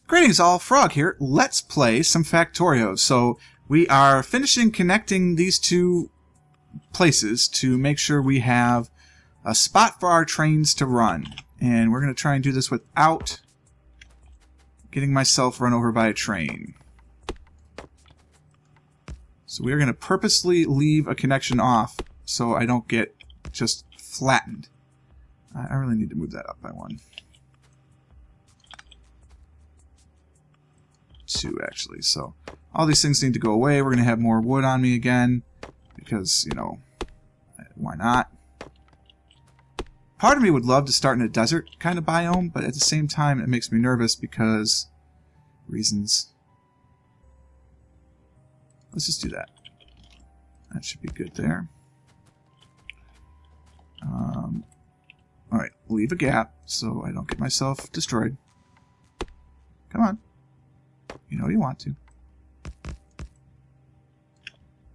Greetings all, Frog here. Let's play some Factorio. So we are finishing connecting these two places to make sure we have a spot for our trains to run. And we're going to try and do this without getting myself run over by a train. So we are going to purposely leave a connection off so I don't get just flattened. I really need to move that up by one. 2 actually. So all these things need to go away. We're going to have more wood on me again because, you know, why not? Part of me would love to start in a desert kind of biome, but at the same time it makes me nervous because reasons. Let's just do that. That should be good there. Alright, leave a gap so I don't get myself destroyed. Come on. You know you want to.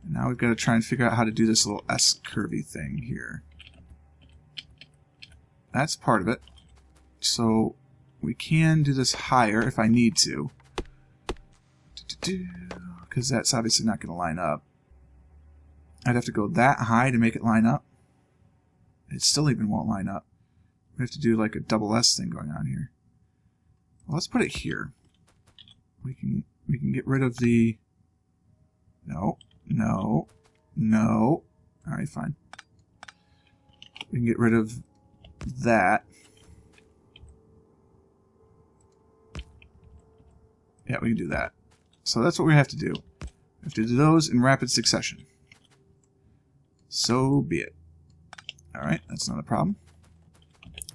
And now we've got to try and figure out how to do this little S curvy thing here. That's part of it. So we can do this higher if I need to. Because that's obviously not going to line up. I'd have to go that high to make it line up. It still even won't line up. We have to do like a double S thing going on here. Well, let's put it here. We can get rid of the... No. Alright, fine. We can get rid of that. Yeah, we can do that. So that's what we have to do. We have to do those in rapid succession. So be it. Alright, that's not a problem.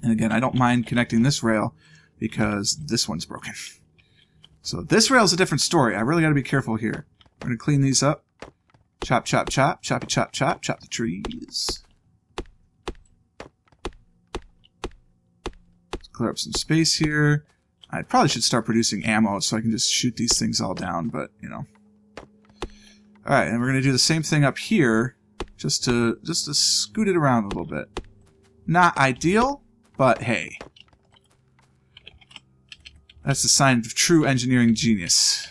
And again, I don't mind connecting this rail because this one's broken. So this rail's a different story. I really got to be careful here. We're going to clean these up. Chop, chop, chop. Choppy, chop, chop. Chop the trees. Let's clear up some space here. I probably should start producing ammo so I can just shoot these things all down, but, you know. Alright, and we're going to do the same thing up here just to scoot it around a little bit. Not ideal, but hey. That's the sign of true engineering genius.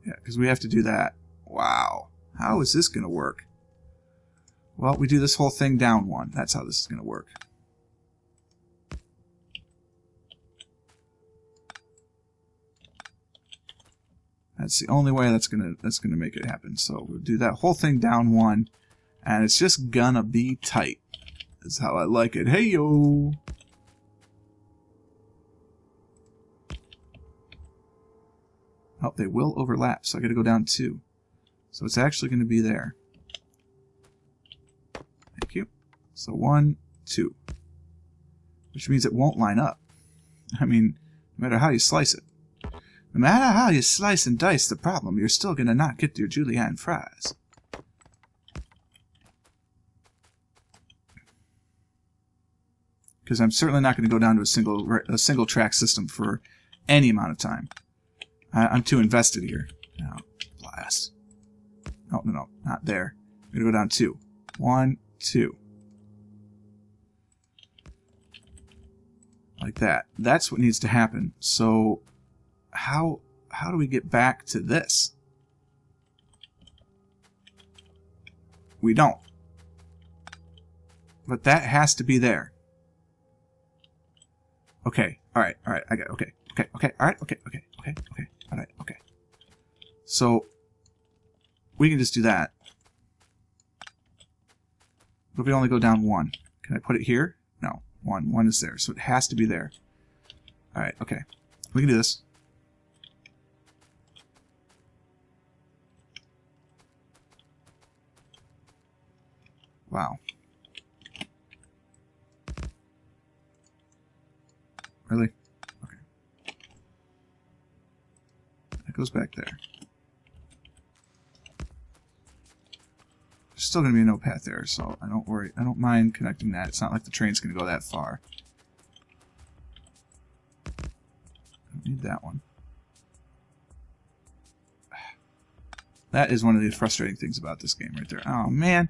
Yeah, because we have to do that. Wow. How is this going to work? Well, we do this whole thing down one. That's how this is going to work. That's the only way that's gonna make it happen. So we'll do that whole thing down one, and it's just gonna be tight. That's how I like it. Hey yo. Oh, they will overlap, so I gotta go down 2. So it's actually gonna be there. Thank you. So 1, 2. Which means it won't line up. I mean, no matter how you slice it. No matter how you slice and dice the problem, you're still gonna not get your julienne fries. Because I'm certainly not going to go down to a single track system for any amount of time. I'm too invested here. No, blast. No, not there. I'm gonna go down 2. 1, 2. Like that. That's what needs to happen. So how do we get back to this? We don't. But that has to be there. Okay. Alright, I got it. Okay. Alright, okay. Alright, okay. So we can just do that. But if we only go down 1, can I put it here? No. 1 is there, so it has to be there. Alright, okay. We can do this. Wow. Really? Okay. That goes back there. There's still going to be no path there, so I don't worry. I don't mind connecting that. It's not like the train's going to go that far. I don't need that one. That is one of the frustrating things about this game right there. Oh, man.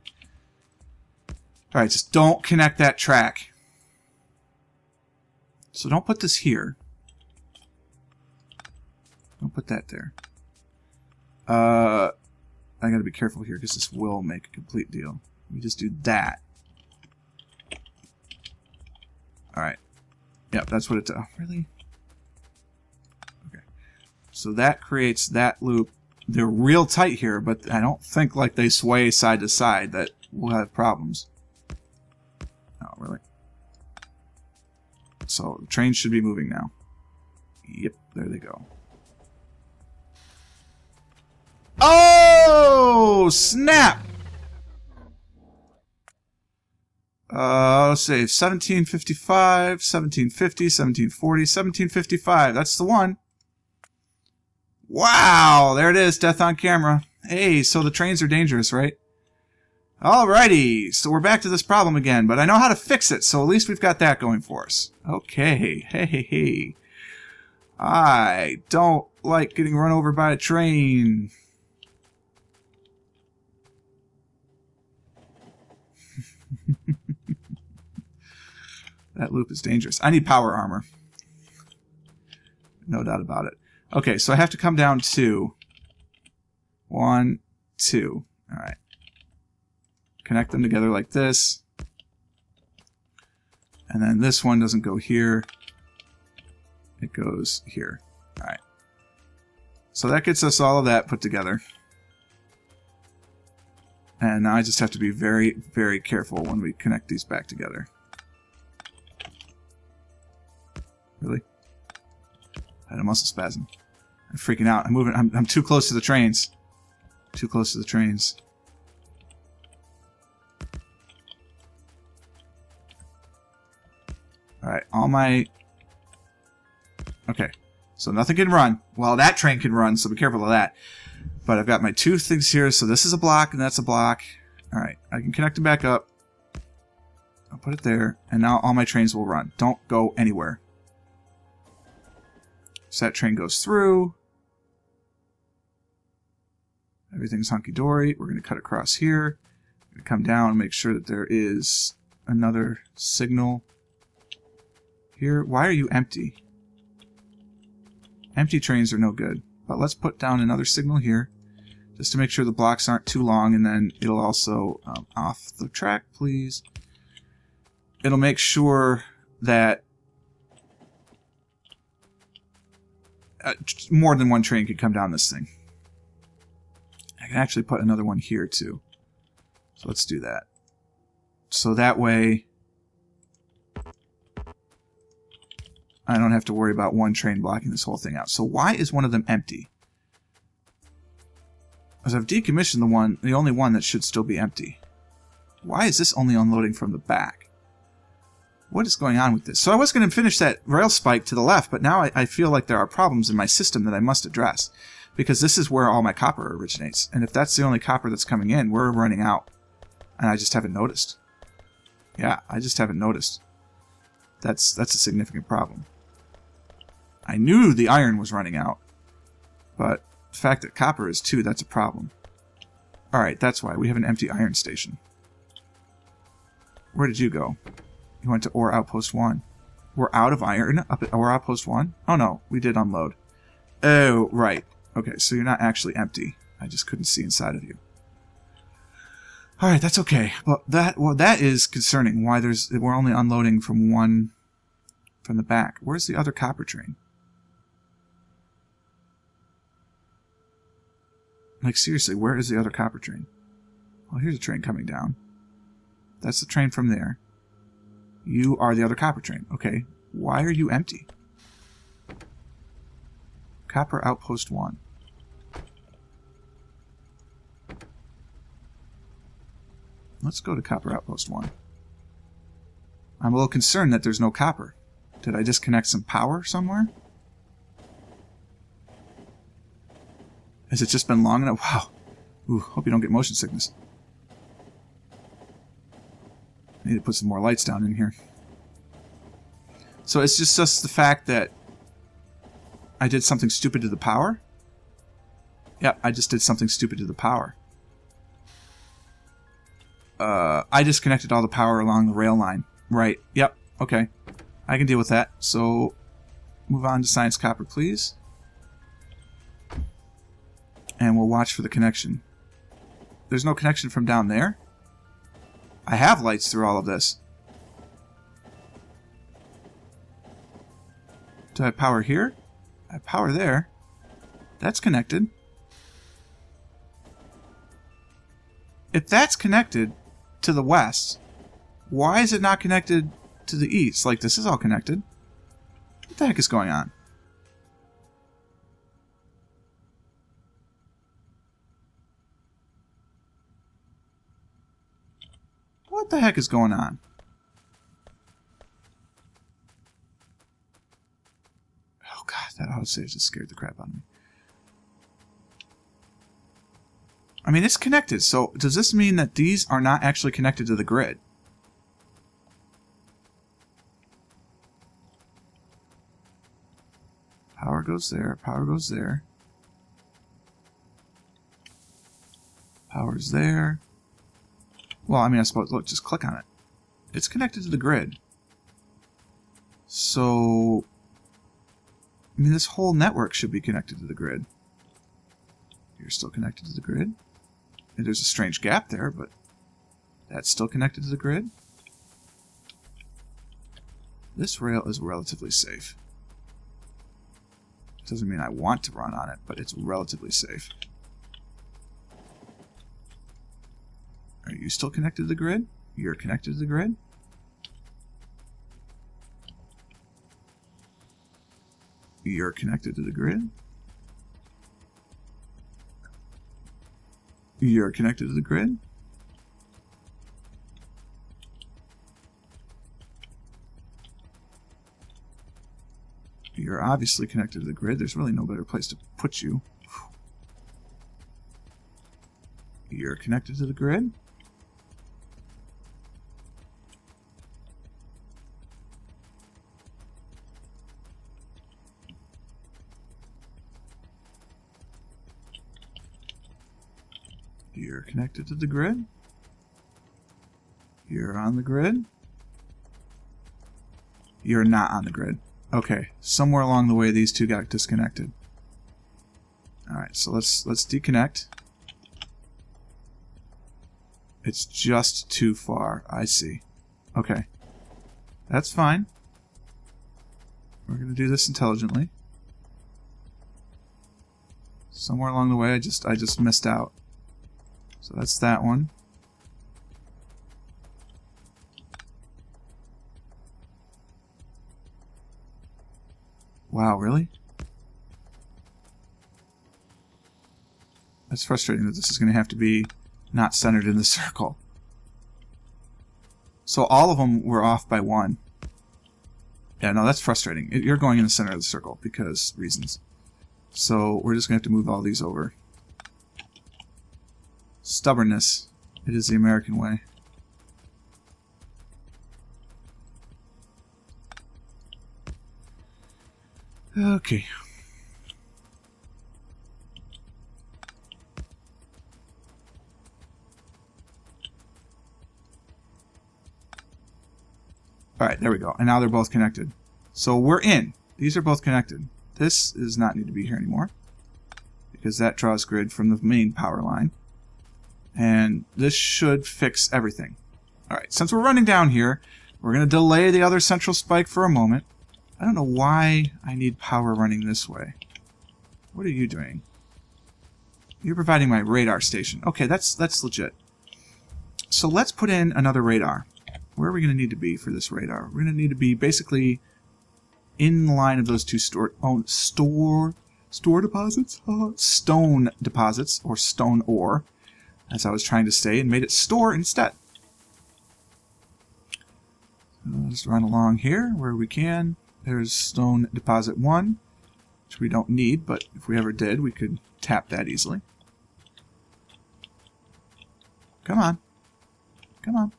Alright, just don't connect that track. So don't put this here. Don't put that there. I gotta be careful here because this will make a complete deal. We just do that. Alright. Yep, that's what it does. Oh, really? Okay. So that creates that loop. They're real tight here, but I don't think like they sway side to side that we'll have problems. Oh, really? So the train should be moving now. Yep, there they go. Oh, snap! Let's see, 1755, 1750, 1740, 1755. That's the one. Wow, there it is, death on camera. Hey, so the trains are dangerous, right? Alrighty, so we're back to this problem again, but I know how to fix it, so at least we've got that going for us. Okay, hey. I don't like getting run over by a train. That loop is dangerous. I need power armor. No doubt about it. Okay, so I have to come down 2. 1, 2. Alright. Connect them together like this. And then this one doesn't go here. It goes here. Alright. So that gets us all of that put together. And now I just have to be very, very careful when we connect these back together. Really? I had a muscle spasm. I'm freaking out. I'm moving. I'm too close to the trains. Too close to the trains. Alright, all my... Okay, so nothing can run. Well, that train can run, so be careful of that. But I've got my 2 things here, so this is a block and that's a block. Alright, I can connect them back up. I'll put it there, and now all my trains will run. Don't go anywhere. So that train goes through. Everything's hunky-dory. We're going to cut across here. We're going to come down and make sure that there is another signal here. Why are you empty? Empty trains are no good. But let's put down another signal here just to make sure the blocks aren't too long, and then it'll also off the track, please. It'll make sure that more than one train can come down this thing. I can actually put another one here too. So let's do that. So that way I don't have to worry about one train blocking this whole thing out. So why is one of them empty? Because I've decommissioned the only one that should still be empty. Why is this only unloading from the back? What is going on with this? So I was going to finish that rail spike to the left, but now I feel like there are problems in my system that I must address. Because this is where all my copper originates. And if that's the only copper that's coming in, we're running out. And I just haven't noticed. Yeah, I just haven't noticed. That's a significant problem. I knew the iron was running out. But the fact that copper is too, that's a problem. Alright, that's why. We have an empty iron station. Where did you go? You went to ore outpost 1. We're out of iron up at ore outpost 1? Oh no, we did unload. Oh, right. Okay, so you're not actually empty. I just couldn't see inside of you. Alright, that's okay. But that is concerning. Why we're only unloading from the back. Where's the other copper train? Like, seriously, where is the other copper train? Well, here's a train coming down. That's the train from there. You are the other copper train. Okay, why are you empty? Copper Outpost 1. Let's go to Copper Outpost 1. I'm a little concerned that there's no copper. Did I disconnect some power somewhere? Has it just been long enough? Wow. Ooh, hope you don't get motion sickness. I need to put some more lights down in here. So it's just the fact that I did something stupid to the power? Yep, I just did something stupid to the power. I disconnected all the power along the rail line. Right, yep, okay. I can deal with that. So move on to science copper, please. And we'll watch for the connection. There's no connection from down there. I have lights through all of this. Do I have power here? I have power there. That's connected. If that's connected to the west, why is it not connected to the east? Like, this is all connected. What the heck is going on? What the heck is going on? Oh god, that autosave just scared the crap out of me. I mean, it's connected, so does this mean that these are not actually connected to the grid? Power goes there, power goes there. Power's there. Well, I mean, I suppose, look, just click on it. It's connected to the grid. So, I mean, this whole network should be connected to the grid. You're still connected to the grid. And there's a strange gap there, but that's still connected to the grid. This rail is relatively safe. It doesn't mean I want to run on it, but it's relatively safe. Are you still connected to the grid? You're connected to the grid? You're connected to the grid? You're connected to the grid? You're obviously connected to the grid. There's really no better place to put you. You're connected to the grid? You're connected to the grid. You're on the grid. You're not on the grid. Okay, somewhere along the way these two got disconnected. Alright, so let's deconnect. It's just too far. I see. Okay. That's fine. We're going to do this intelligently. Somewhere along the way I just missed out. So that's that one. Wow, really? That's frustrating that this is going to have to be not centered in the circle. So all of them were off by one. Yeah, no, that's frustrating. You're going in the center of the circle because reasons. So we're just going to have to move all these over. Stubbornness. It is the American way. Okay. Alright, there we go. And now they're both connected. So we're in. These are both connected. This does not need to be here anymore, because that draws grid from the main power line. And this should fix everything. Alright, since we're running down here, we're going to delay the other central spike for a moment. I don't know why I need power running this way. What are you doing? You're providing my radar station. Okay, that's legit. So let's put in another radar. Where are we going to need to be for this radar? We're going to need to be basically in the line of those two store deposits? Stone deposits, or stone ore, as I was trying to say, and made it store instead. Let's run along here where we can. There's stone deposit 1, which we don't need, but if we ever did, we could tap that easily. Come on. Come on.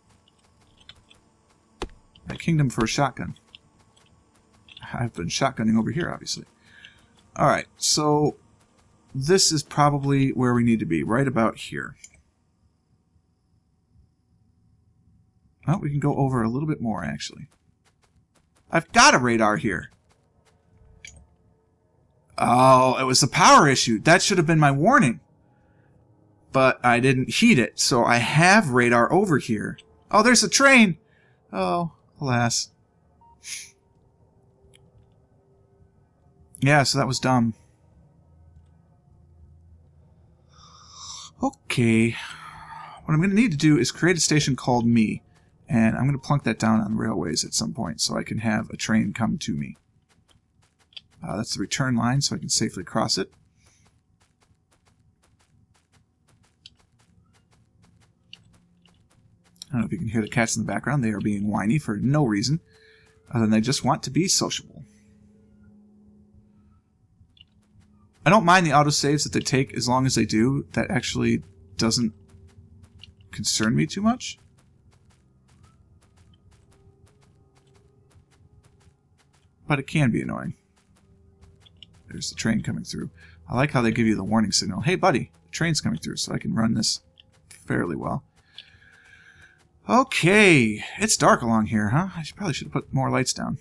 A kingdom for a shotgun. I've been shotgunning over here, obviously. Alright, so this is probably where we need to be, right about here. Well, we can go over a little bit more, actually. I've got a radar here. Oh, it was the power issue. That should have been my warning. But I didn't heed it, so I have radar over here. Oh, there's a train! Oh, alas. Yeah, so that was dumb. Okay. What I'm going to need to do is create a station called Me. And I'm going to plunk that down on railways at some point so I can have a train come to me. That's the return line, so I can safely cross it. I don't know if you can hear the cats in the background. They are being whiny for no reason, other than they just want to be sociable. I don't mind the autosaves that they take as long as they do. That actually doesn't concern me too much. But it can be annoying. There's the train coming through. I like how they give you the warning signal. Hey, buddy, the train's coming through, so I can run this fairly well. Okay, it's dark along here, huh? I probably should have put more lights down.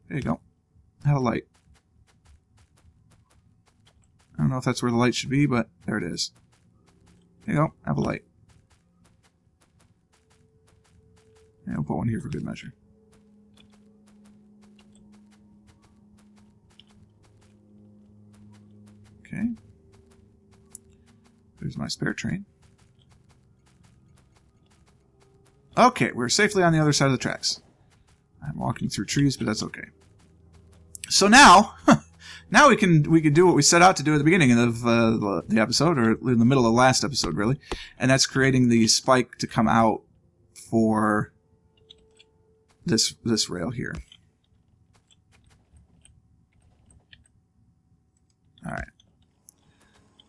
There you go. Have a light. I don't know if that's where the light should be, but there it is. There you go. Have a light. And we'll put one here for good measure. Okay. There's my spare train. Okay, we're safely on the other side of the tracks. I'm walking through trees, but that's okay. So now, now we can do what we set out to do at the beginning of the episode, or in the middle of the last episode, really, and that's creating the spike to come out for this rail here. All right.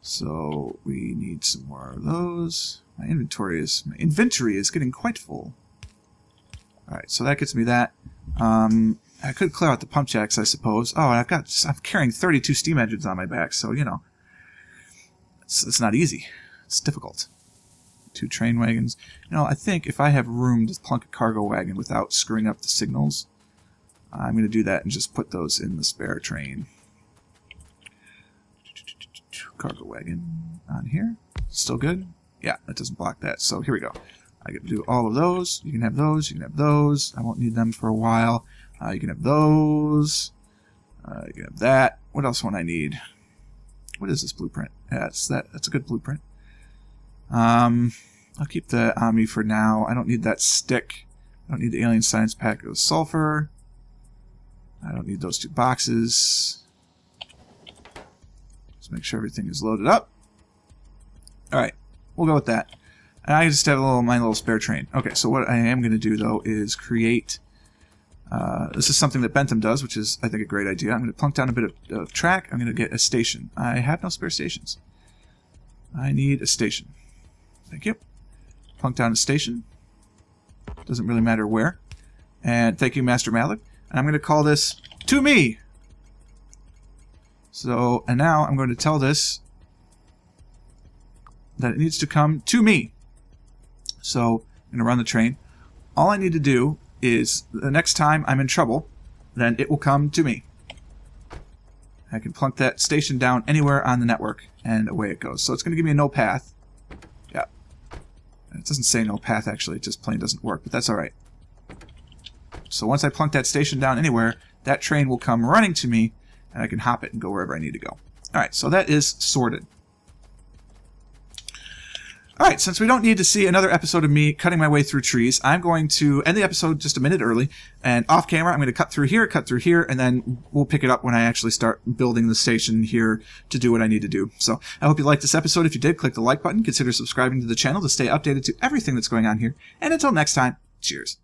So we need some more of those. My inventory is getting quite full. All right, so that gets me that. I could clear out the pump jacks, I suppose. Oh, and I'm carrying 32 steam engines on my back, so you know, it's not easy. It's difficult. 2 train wagons. You know, I think if I have room to plunk a cargo wagon without screwing up the signals, I'm going to do that and just put those in the spare train. Cargo wagon on here. Still good? Yeah, that doesn't block that. So here we go. I get to do all of those. You can have those. You can have those. I won't need them for a while. You can have those. You can have that. What else won't I need? What is this blueprint? Yeah, that's a good blueprint. I'll keep the Omni for now. I don't need that stick. I don't need the alien science pack of sulfur. I don't need those 2 boxes. Let's make sure everything is loaded up. Alright, we'll go with that. And I just have my little spare train. Okay, so what I am going to do, though, is create... this is something that Bentham does, which is, I think, a great idea. I'm going to plunk down a bit of track. I'm going to get a station. I have no spare stations. I need a station. Thank you. Plunk down a station. Doesn't really matter where. And thank you, Master Malik. And I'm going to call this To Me. So, and now I'm going to tell this that it needs to come to me. So, I'm going to run the train. All I need to do is, the next time I'm in trouble, then it will come to me. I can plunk that station down anywhere on the network, and away it goes. So it's going to give me a no path. Yeah. It doesn't say no path, actually. It just plain doesn't work, but that's alright. So once I plunk that station down anywhere, that train will come running to me, and I can hop it and go wherever I need to go. Alright, so that is sorted. Alright, since we don't need to see another episode of me cutting my way through trees, I'm going to end the episode just a minute early, and off camera I'm going to cut through here, and then we'll pick it up when I actually start building the station here to do what I need to do. So, I hope you liked this episode. If you did, click the like button, consider subscribing to the channel to stay updated to everything that's going on here, and until next time, cheers.